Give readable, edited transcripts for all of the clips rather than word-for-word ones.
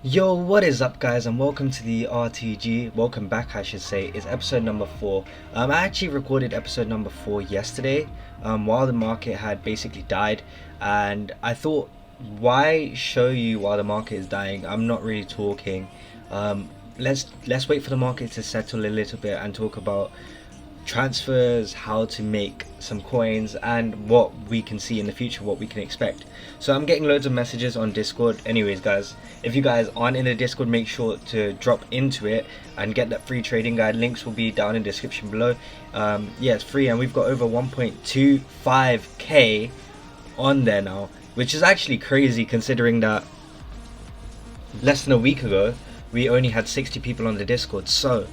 Yo, what is up, guys, and welcome to the RTG. Welcome back, I should say. It's episode number 4. I actually recorded episode number 4 yesterday, while the market had basically died, and I thought, why show you while the market is dying? I'm not really talking. Let's wait for the market to settle a little bit and talk about transfers, how to make some coins, and what we can see in the future, what we can expect. So I'm getting loads of messages on Discord. Anyways, guys, if you guys aren't in the Discord, make sure to drop into it and get that free trading guide. Links will be down in the description below. Yeah, it's free, and we've got over 1.25k on there now, which is actually crazy considering that less than a week ago we only had 60 people on the Discord. So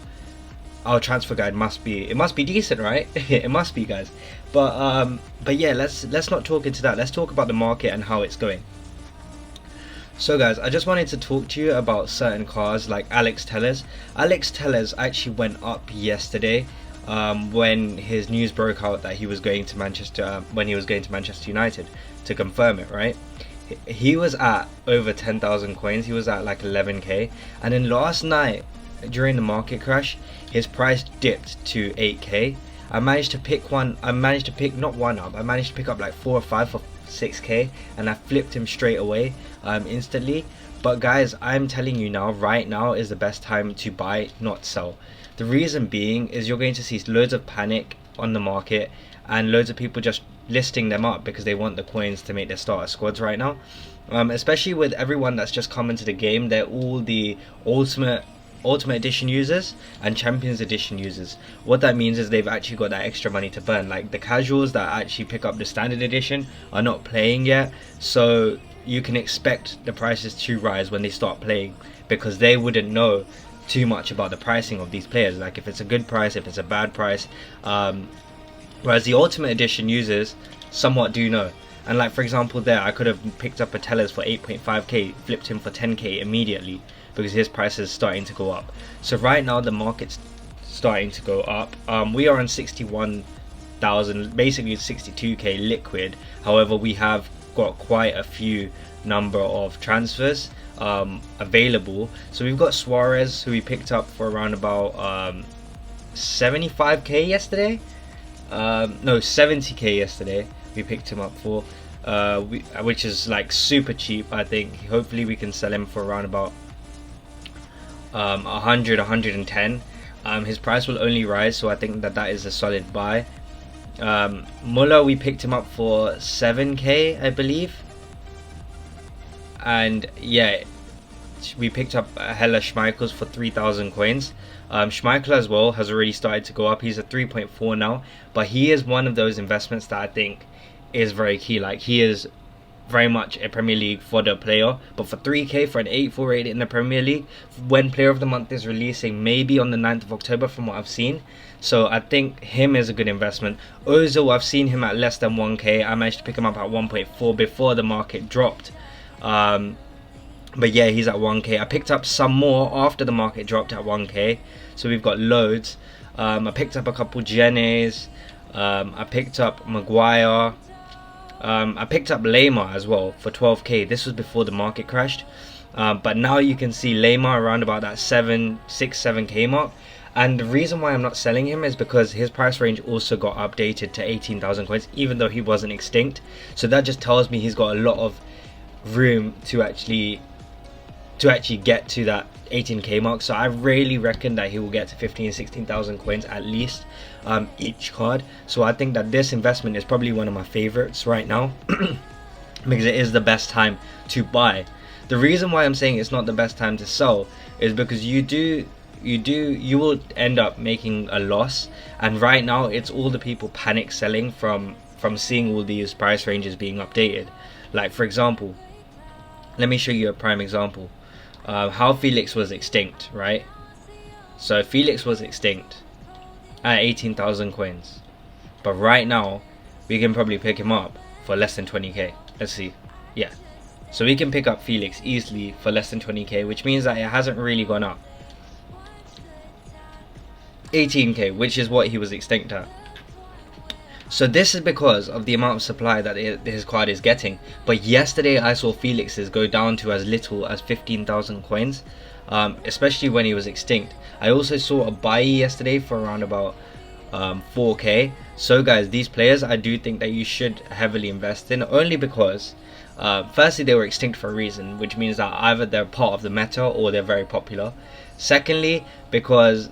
our transfer guide must be decent, right? It must be, guys. But yeah, let's not talk into that. Let's talk about the market and how it's going. So guys, I just wanted to talk to you about certain cars like Alex Tellers. Alex Tellers actually went up yesterday when his news broke out that he was going to Manchester United to confirm it, right? He was at over 10,000 coins. He was at like 11k, and then last night during the market crash, his price dipped to 8k. I managed to pick up like 4 or 5 for 6k, and I flipped him straight away, instantly. But guys, I'm telling you now, right now is the best time to buy, not sell. The reason being is you're going to see loads of panic on the market and loads of people just listing them up because they want the coins to make their starter squads right now. Especially with everyone that's just come into the game, they're all the ultimate edition users and champions edition users. What that means is they've actually got that extra money to burn. Like the casuals that actually pick up the standard edition are not playing yet, so you can expect the prices to rise when they start playing, because they wouldn't know too much about the pricing of these players, like if it's a good price, if it's a bad price, whereas the ultimate edition users somewhat do know. And like, for example, there I could have picked up a Tellers for 8.5k, flipped him for 10k immediately, because his price is starting to go up. So right now the market's starting to go up. We are on 61,000, basically 62k liquid. However, we have got quite a few number of transfers available. So we've got Suarez, who we picked up for around about 75k yesterday. No, 70k yesterday we picked him up for, which is like super cheap. I think hopefully we can sell him for around about 100, 110. His price will only rise, so I think that is a solid buy. Muller, we picked him up for 7k, I believe, and yeah, we picked up hella Schmeichels for 3,000 coins. Schmeichel as well has already started to go up. He's at 3.4 now, but he is one of those investments that I think is very key. Like, he is very much a Premier League fodder player, but for 3k for an 84 rated in the Premier League, when Player of the Month is releasing maybe on the 9th of October from what I've seen, so I think him is a good investment. Ozil, I've seen him at less than 1k. I managed to pick him up at 1.4 before the market dropped, but yeah, he's at 1k. I picked up some more after the market dropped at 1k, so we've got loads. I picked up a couple Jennes, I picked up Maguire, I picked up Lamar as well for 12k. This was before the market crashed, but now you can see Lamar around about that 7k mark. And the reason why I'm not selling him is because his price range also got updated to 18,000 coins, even though he wasn't extinct. So that just tells me he's got a lot of room to actually get to that 18k mark. So I really reckon that he will get to 16,000 coins at least, each card. So I think that this investment is probably one of my favorites right now because it is the best time to buy. The reason why I'm saying it's not the best time to sell is because you will end up making a loss, and right now it's all the people panic selling from seeing all these price ranges being updated. Like, for example, let me show you a prime example. How Felix was extinct, right? So Felix was extinct at 18,000 coins, but right now we can probably pick him up for less than 20k. Let's see. Yeah, so we can pick up Felix easily for less than 20k, which means that it hasn't really gone up. 18k, which is what he was extinct at. So this is because of the amount of supply that his card is getting. But yesterday I saw Felix's go down to as little as 15,000 coins, especially when he was extinct. I also saw a Mannii yesterday for around about 4k. So guys, these players I do think that you should heavily invest in, only because firstly, they were extinct for a reason, which means that either they're part of the meta or they're very popular. Secondly, because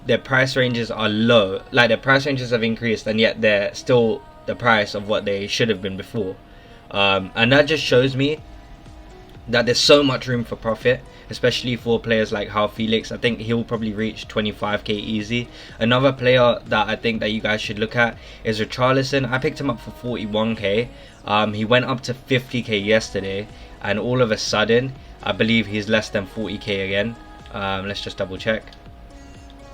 their price ranges are low, like their price ranges have increased, and yet they're still the price of what they should have been before. And that just shows me that there's so much room for profit, especially for players like how Felix. I think he'll probably reach 25k easy. Another player that I think that you guys should look at is Richarlison. I picked him up for 41k. He went up to 50k yesterday, and all of a sudden I believe he's less than 40k again. Let's just double check.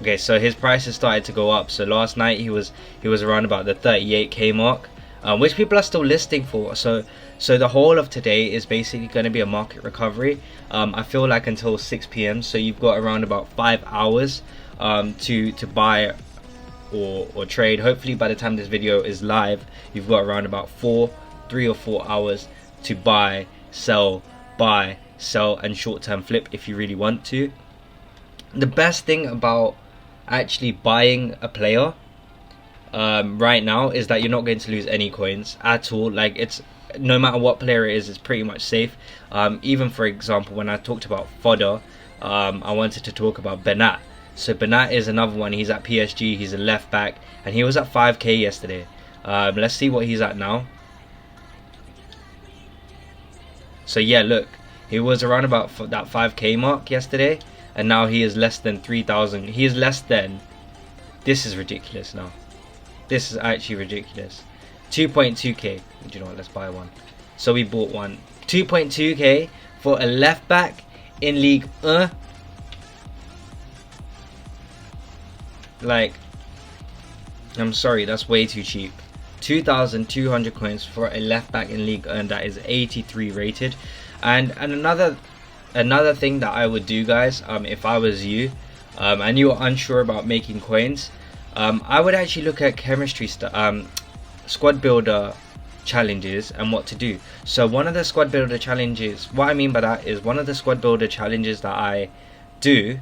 Okay, so his price has started to go up. So last night he was around about the 38k mark, which people are still listing for. So the whole of today is basically going to be a market recovery. I feel like until 6 p.m. So you've got around about 5 hours to buy or trade. Hopefully by the time this video is live, you've got around about 3 or 4 hours to buy, sell, and short-term flip if you really want to. The best thing about actually buying a player right now is that you're not going to lose any coins at all. Like, it's no matter what player it is, it's pretty much safe. Even for example, when I talked about fodder, I wanted to talk about Mannii. So Mannii is another one. He's at PSG, he's a left back, and he was at 5k yesterday. Let's see what he's at now. So yeah, look, he was around about that 5k mark yesterday, and now he is less than 3,000. He is less than, this is ridiculous now. This is actually ridiculous. 2.2k. Do you know what, let's buy one. So we bought one. 2.2k for a left back in League 1. Like, I'm sorry, that's way too cheap. 2,200 coins for a left back in League 1 that is 83 rated. And another thing that I would do, guys, if I was you, and you are unsure about making coins, I would actually look at chemistry squad builder challenges and what to do. So one of the squad builder challenges, what I mean by that is, one of the squad builder challenges that I do,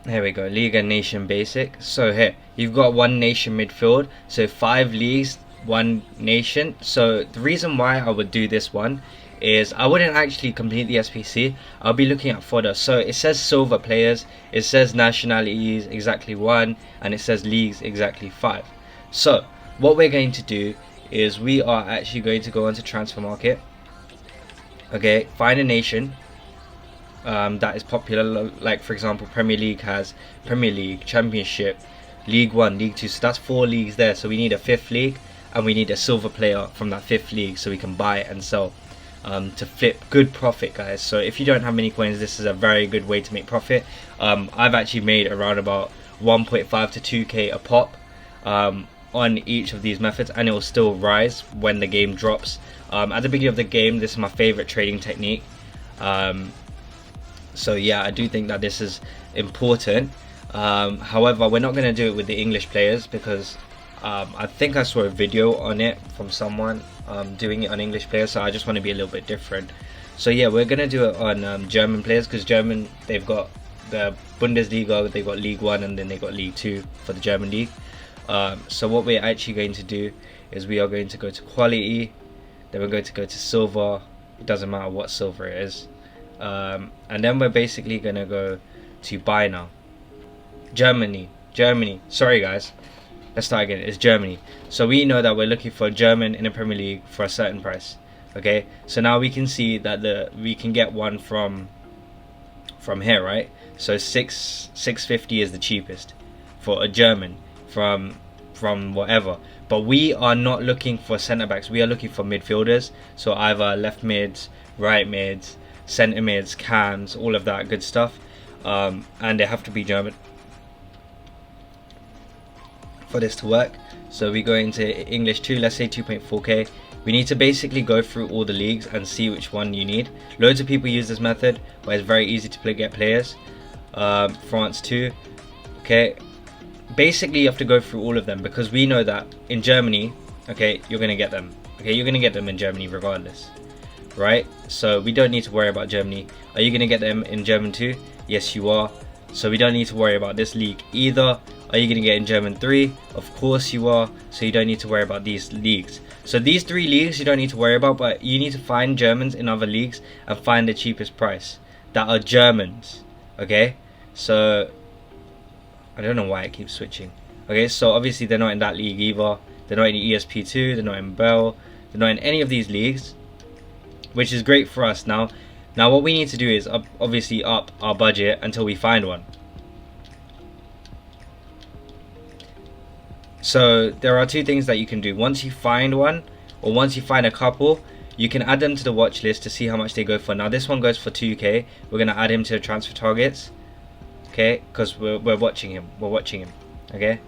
here we go, League and Nation Basic. So here you've got one nation midfield, so 5 leagues, 1 nation. So the reason why I would do this one is I wouldn't actually complete the SPC. I'll be looking at fodder. So it says silver players, it says nationalities exactly 1, and it says leagues exactly 5. So what we're going to do is we are actually going to go onto transfer market. Okay, find a nation that is popular. Like for example, Premier League has Premier League, Championship, League 1, League 2. So that's 4 leagues there. So we need a 5th league, and we need a silver player from that 5th league so we can buy and sell to flip good profit, guys. So if you don't have many coins, this is a very good way to make profit. I've actually made around about 1.5 to 2k a pop on each of these methods, and it will still rise when the game drops. At the beginning of the game, this is my favorite trading technique. So yeah, I do think that this is important. However, we're not going to do it with the English players because I think I saw a video on it from someone doing it on English players, so I just want to be a little bit different. So yeah, we're going to do it on German players, because German, they've got the Bundesliga, they've got League 1, and then they've got League 2 for the German league. So what we're actually going to do is we are going to go to quality, then we're going to go to silver. It doesn't matter what silver it is. And then we're basically going to go to buy now. Germany, sorry guys, let's start again. It's Germany. So we know that we're looking for a German in the Premier League for a certain price. Okay, so now we can see that we can get one from here, right? So 650 is the cheapest for a German from whatever. But we are not looking for centre backs, we are looking for midfielders. So either left mids, right mids, centre mids, cams, all of that good stuff. And they have to be German for this to work. So we go into English 2, let's say 2.4k. We need to basically go through all the leagues and see which one you need. Loads of people use this method, but it's very easy to get players. France 2, okay, basically you have to go through all of them, because we know that in Germany, okay, you're gonna get them. Okay, you're gonna get them in Germany regardless, right? So we don't need to worry about Germany. Are you gonna get them in German too? Yes, you are. So we don't need to worry about this league either. Are you gonna get in German 3? Of course you are. So you don't need to worry about these leagues. So these 3 leagues you don't need to worry about, but you need to find Germans in other leagues and find the cheapest price that are Germans. Okay, so I don't know why it keeps switching. Okay, so obviously they're not in that league either. They're not in ESP2, they're not in Bell, they're not in any of these leagues, which is great for us. Now what we need to do is obviously up our budget until we find one. So there are 2 things that you can do. Once you find one, or once you find a couple, you can add them to the watch list to see how much they go for. Now this one goes for 2k. We're going to add him to the transfer targets, okay, because we're watching him. Okay,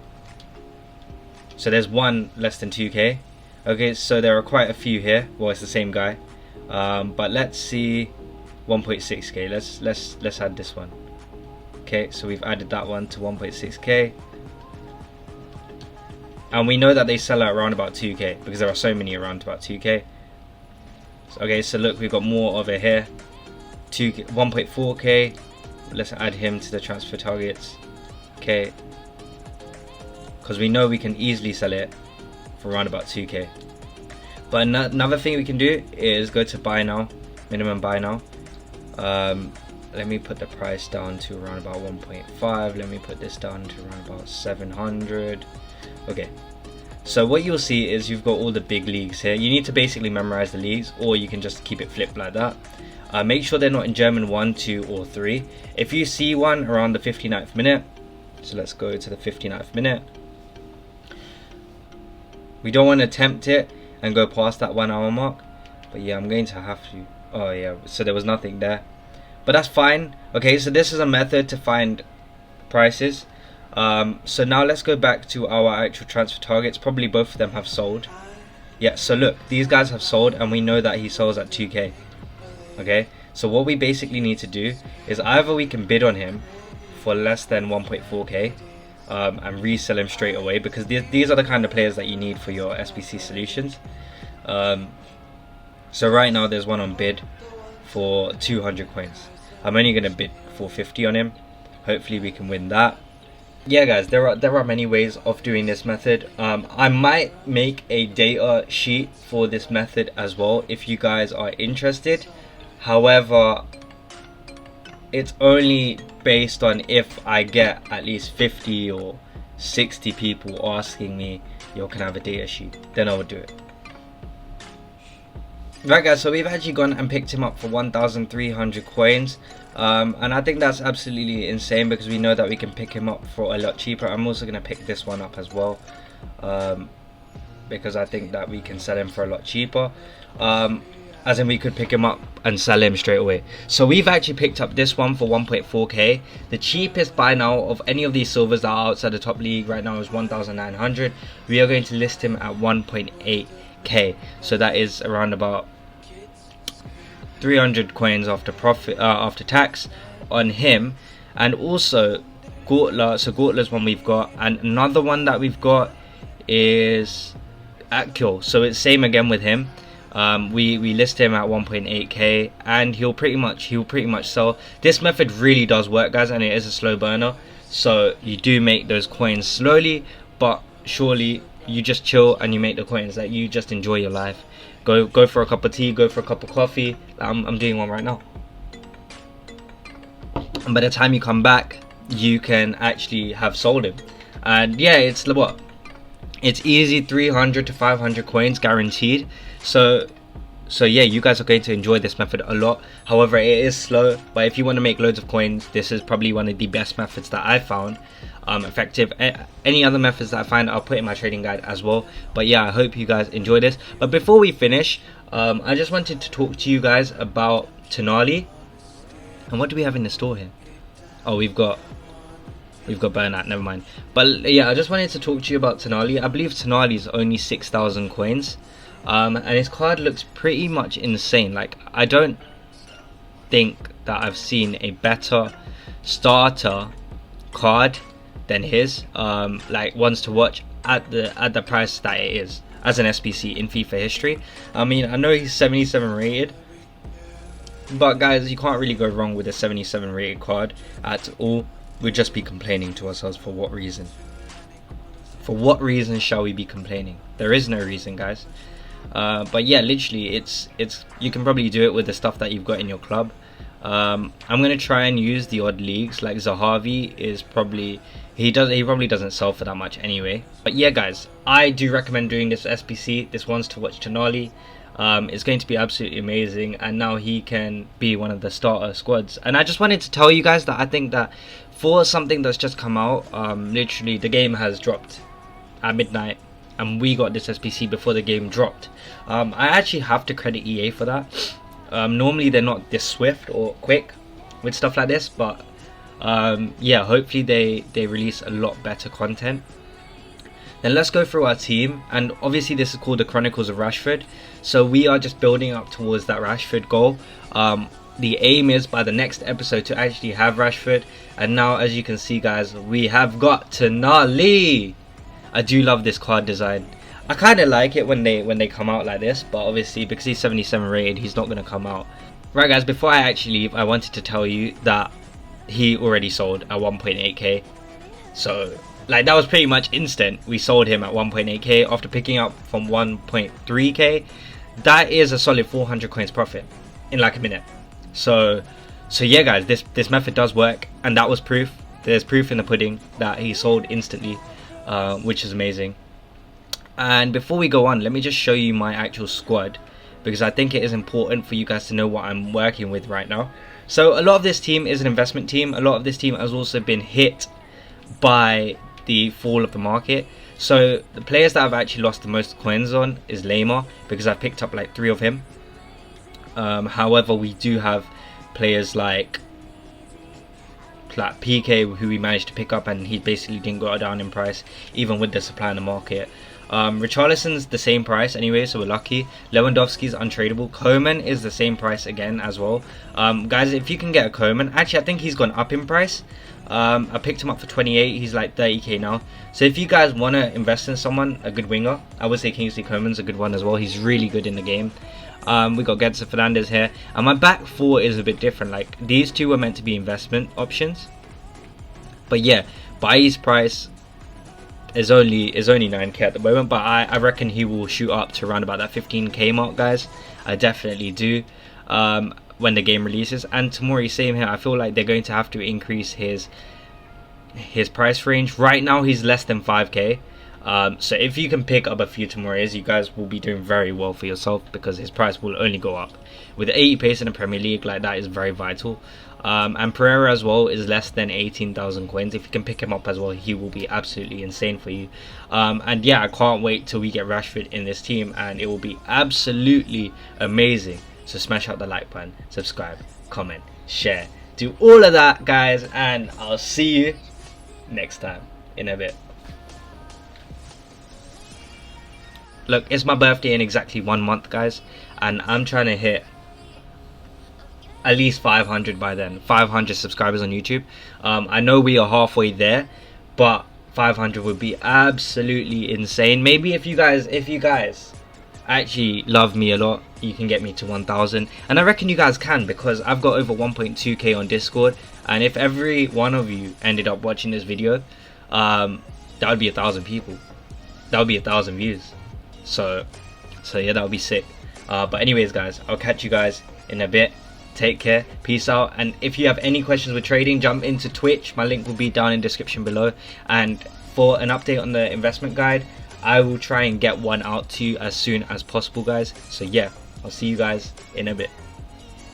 so there's one less than 2k. Okay, so there are quite a few here. Well, it's the same guy, but let's see. 1.6k. Let's add this one. Okay, so we've added that one to 1.6k, and we know that they sell at around about 2k because there are so many around about 2k. Okay, so look, we've got more over here. 1.4k. Let's add him to the transfer targets. Okay, because we know we can easily sell it for around about 2k. But another thing we can do is go to buy now, minimum buy now. Let me put the price down to around about 1.5. Let me put this down to around about 700. Okay, so what you'll see is you've got all the big leagues here. You need to basically memorize the leagues, or you can just keep it flipped like that. Make sure they're not in German 1, 2 or 3. If you see one around the 59th minute, so let's go to the 59th minute. We don't want to tempt it and go past that 1 hour mark, but yeah, I'm going to have to. Oh yeah, so there was nothing there, but that's fine. Okay, so this is a method to find prices. So now let's go back to our actual transfer targets. Probably both of them have sold. Yeah, so look, these guys have sold, and we know that he sells at 2k. Okay, so what we basically need to do is either we can bid on him for less than 1.4k and resell him straight away, because these are the kind of players that you need for your SBC solutions. So right now there's one on bid for 200 coins. I'm only going to bid 450 on him. Hopefully we can win that. Yeah guys, there are many ways of doing this method. I might make a data sheet for this method as well if you guys are interested. However, it's only based on if I get at least 50 or 60 people asking me, yo, can I have a data sheet? Then I would do it. Right guys, so we've actually gone and picked him up for 1,300 coins. And I think that's absolutely insane, because we know that we can pick him up for a lot cheaper. I'm also going to pick this one up as well, because I think that we can sell him for a lot cheaper. As in, we could pick him up and sell him straight away. So we've actually picked up this one for 1.4k. The cheapest buy now of any of these silvers that are outside the top league right now is 1,900. We are going to list him at 1.8k. So that is around about 300 coins after profit, after tax on him. And also Gortler. So Gortler's one we've got, and another one that we've got is Akil. So it's same again with him. We list him at 1.8k, and he'll pretty much sell. This method really does work, guys, and it is a slow burner. So you do make those coins slowly but surely. You just chill and you make the coins. Like, you just enjoy your life. Go for a cup of tea, go for a cup of coffee. I'm doing one right now. And by the time you come back, you can actually have sold him. And yeah, it's what? It's easy, 300 to 500 coins guaranteed. So yeah, you guys are going to enjoy this method a lot. However, it is slow, but if you want to make loads of coins, this is probably one of the best methods that I found effective. Any other methods that I find, I'll put in my trading guide as well. But yeah, I hope you guys enjoy this. But before we finish, I just wanted to talk to you guys about Tonali. And what do we have in the store here? Oh, we've got Burnout, never mind. But yeah, I just wanted to talk to you about Tonali. I believe Tonali is only 6,000 coins. And his card looks pretty much insane. Like, I don't think that I've seen a better starter card than his like ones to watch at the price that it is as an SBC in FIFA history. I mean, I know he's 77 rated, but guys, you can't really go wrong with a 77 rated card at all. We'd just be complaining to ourselves. For what reason? For what reason shall we be complaining? There is no reason, guys. But yeah, literally, it's you can probably do it with the stuff that you've got in your club. I'm gonna try and use the odd leagues. Like Zahavi is probably he probably doesn't sell for that much anyway. But yeah, guys, I do recommend doing this SBC. This one's to watch Tonali. It's going to be absolutely amazing, and now he can be one of the starter squads. And I just wanted to tell you guys that I think that for something that's just come out, literally the game has dropped at midnight, and we got this SBC before the game dropped. I actually have to credit EA for that. Normally they're not this swift or quick with stuff like this, but yeah, hopefully they release a lot better content. Then let's go through our team, and obviously this is called the Chronicles of Rashford, so we are just building up towards that Rashford goal. The aim is by the next episode to actually have Rashford, and now as you can see, guys, we have got Tonali. I do love this card design. I kind of like it when they come out like this, but obviously because he's 77 rated, he's not going to come out. Right, guys, before I actually leave, I wanted to tell you that he already sold at 1.8k. So like that was pretty much instant. We sold him at 1.8k after picking up from 1.3k. That is a solid 400 coins profit in like a minute. So yeah, guys, this method does work, and that was proof. There's proof in the pudding that he sold instantly, which is amazing. And before we go on, let me just show you my actual squad, because I think it is important for you guys to know what I'm working with right now. So a lot of this team is an investment team. A lot of this team has also been hit by the fall of the market. So the players that I've actually lost the most coins on is Lamar, because I picked up like 3 of him. However, we do have players like PK who we managed to pick up, and he basically didn't go down in price even with the supply in the market. Richarlison's the same price anyway, so we're lucky. Lewandowski's untradeable. Coman is the same price again as well. Guys, if you can get a Coman, actually I think he's gone up in price. I picked him up for 28. He's like 30k now. So if you guys want to invest in someone, a good winger, I would say Kingsley Coman's a good one as well. He's really good in the game. We got Gedson Fernandez here, and my back 4 is a bit different. Like these two were meant to be investment options, but yeah, Bailly's price is only 9k at the moment, but I reckon he will shoot up to around about that 15k mark, guys. I definitely do, when the game releases. And Tomori, same here. I feel like they're going to have to increase his price range. Right now he's less than 5k. So if you can pick up a few Tomoris, you guys will be doing very well for yourself, because his price will only go up. With 80 pace in the Premier League, like that is very vital. And Pereira as well is less than 18,000 coins. If you can pick him up as well, he will be absolutely insane for you. And yeah, I can't wait till we get Rashford in this team, and it will be absolutely amazing. So smash out the like button, subscribe, comment, share, do all of that, guys, and I'll see you next time in a bit. Look, it's my birthday in exactly 1 month, guys, and I'm trying to hit at least 500 by then. 500 subscribers on YouTube. I know we are halfway there, but 500 would be absolutely insane. Maybe if you guys actually love me a lot, you can get me to 1,000, and I reckon you guys can, because I've got over 1.2k on Discord, and if every one of you ended up watching this video, that would be 1,000 people. That would be 1,000 views. So yeah, that would be sick. But anyways, guys, I'll catch you guys in a bit. Take care, peace out, and if you have any questions with trading, jump into Twitch. My link will be down in the description below, and for an update on the investment guide, I will try and get one out to you as soon as possible, guys. So yeah, I'll see you guys in a bit.